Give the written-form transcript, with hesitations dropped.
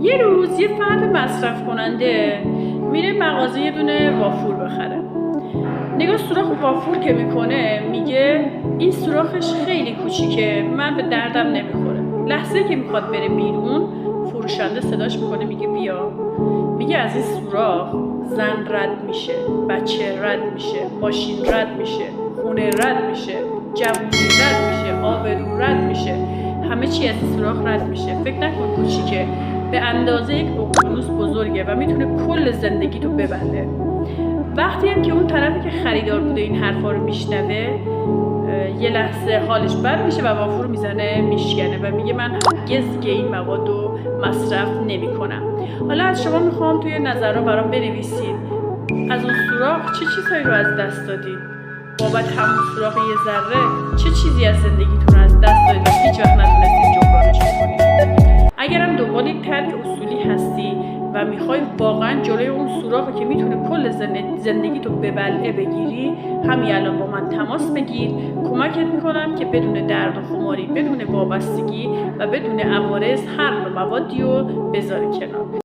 یه روز یه فرد مصرف کننده میره مغازه یه دونه وافور بخره. نگاه سوراخ وافور که میکنه میگه این سوراخش خیلی کوچیکه، من به دردم نمیخوره. لحظه که میخواد بره بیرون فروشنده صداش میکنه میگه بیا. میگه از این سوراخ زن رد میشه، بچه رد میشه، ماشین رد میشه، خونه رد میشه، جوونی رد میشه، آبرو رد میشه، همه چی از این سوراخ رد میشه. فکر نکن کوچیکه، به اندازه یک اقیانوس بزرگه و میتونه کل زندگی تو ببنده. وقتی هم که اون طرفی که خریدار بوده این حرفا رو میشنوه، یه لحظه حالش بد میشه و وافور میزنه میشکنه و میگه من هرگز دیگه این مواد رو مصرف نمیکنم. حالا از شما میخوام توی نظرها برام بنویسید از اون سوراخ چه چیزهایی رو از دست دادید؟ بابت همون سوراخ یه ذره چه چیزی از زندگیتون از دست دادید و هیچ وقت نتونستید جبرانش کنید؟ اگرم دنبال یک ترک اصولی هستی و میخوای واقعا جلوی اون سوراخی که میتونه کل زندگی تو ببلعه بگیری، همین الان با من تماس بگیر. کمکت میکنم که بدون درد و خماری، بدون وابستگی و بدون عوارض هر نوع موادی رو بذاری کنار.